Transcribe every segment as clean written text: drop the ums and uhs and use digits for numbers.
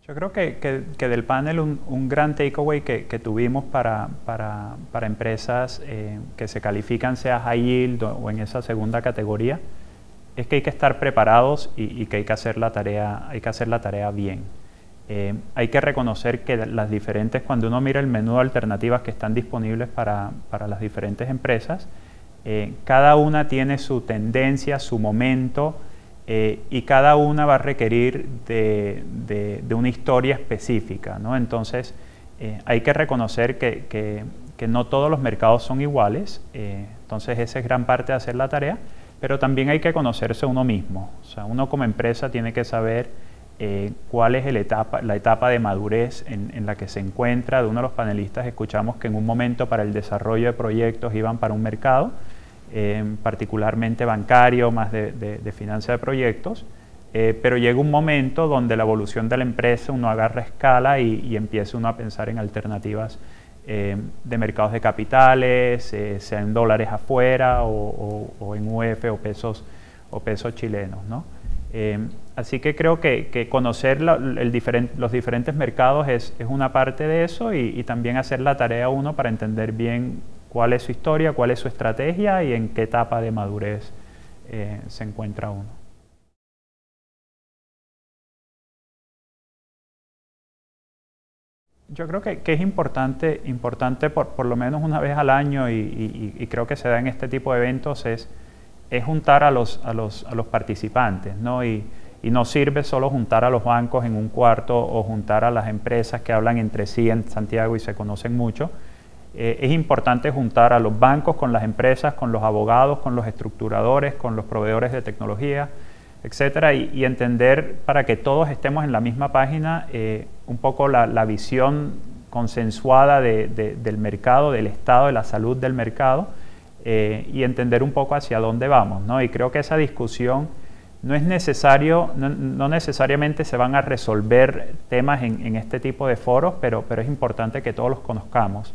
Yo creo que del panel un gran takeaway que tuvimos para empresas que se califican, sea high yield o en esa segunda categoría, es que hay que estar preparados y que hay que hacer la tarea bien. Hay que reconocer que las diferentes, cuando uno mira el menú de alternativas que están disponibles para las diferentes empresas, cada una tiene su tendencia, su momento, y cada una va a requerir de una historia específica, ¿no? Entonces, hay que reconocer que no todos los mercados son iguales, entonces esa es gran parte de hacer la tarea, pero también hay que conocerse uno mismo. O sea, uno como empresa tiene que saber cuál es la etapa de madurez en la que se encuentra. De uno de los panelistas escuchamos que en un momento para el desarrollo de proyectos iban para un mercado, particularmente bancario, más de finanzas de proyectos, pero llega un momento donde la evolución de la empresa uno agarra escala y empieza uno a pensar en alternativas de mercados de capitales, sea en dólares afuera o en UF o pesos chilenos, ¿no? Así que creo que conocer los diferentes mercados es una parte de eso y también hacer la tarea uno para entender bien cuál es su historia, cuál es su estrategia y en qué etapa de madurez se encuentra uno. Yo creo que es importante por lo menos una vez al año y creo que se da en este tipo de eventos es juntar a los participantes, ¿no? Y no sirve solo juntar a los bancos en un cuarto o juntar a las empresas que hablan entre sí en Santiago y se conocen mucho. Es importante juntar a los bancos con las empresas, con los abogados, con los estructuradores, con los proveedores de tecnología, etcétera, y entender para que todos estemos en la misma página un poco la visión consensuada del mercado, del estado de la salud del mercado y entender un poco hacia dónde vamos, ¿no? Y creo que esa discusión no es necesario, no necesariamente se van a resolver temas en este tipo de foros, pero es importante que todos los conozcamos.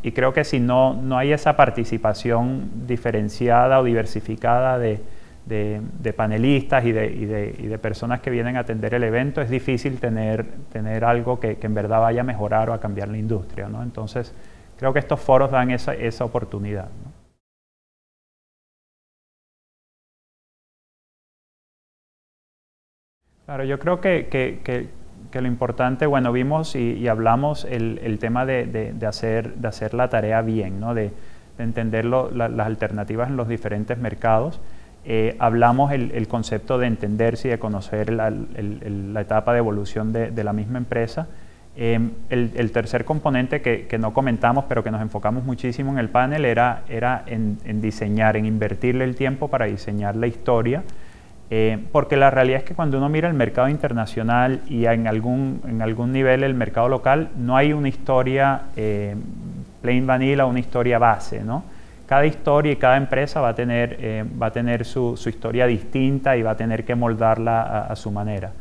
Y creo que si no hay esa participación diferenciada o diversificada de panelistas y de personas que vienen a atender el evento, es difícil tener algo que en verdad vaya a mejorar o a cambiar la industria, ¿no? Entonces, creo que estos foros dan esa oportunidad, ¿no? Claro, yo creo que lo importante, bueno, vimos y hablamos el tema de hacer la tarea bien, ¿no? De entender las alternativas en los diferentes mercados. Hablamos el concepto de entenderse y de conocer la etapa de evolución de la misma empresa. El tercer componente que no comentamos, pero que nos enfocamos muchísimo en el panel, era en diseñar, en invertirle el tiempo para diseñar la historia. Porque la realidad es que cuando uno mira el mercado internacional y en algún nivel el mercado local, no hay una historia plain vanilla, una historia base, ¿no? Cada historia y cada empresa va a tener su historia distinta y va a tener que moldarla a su manera.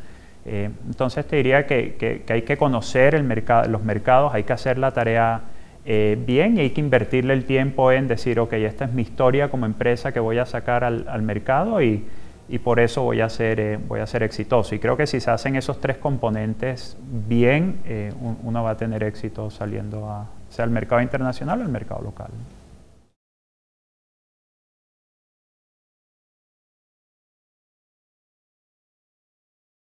Entonces te diría que hay que conocer los mercados, hay que hacer la tarea bien y hay que invertirle el tiempo en decir, ok, esta es mi historia como empresa que voy a sacar al mercado y por eso voy a ser exitoso. Y creo que si se hacen esos tres componentes bien, uno va a tener éxito saliendo sea al mercado internacional o al mercado local.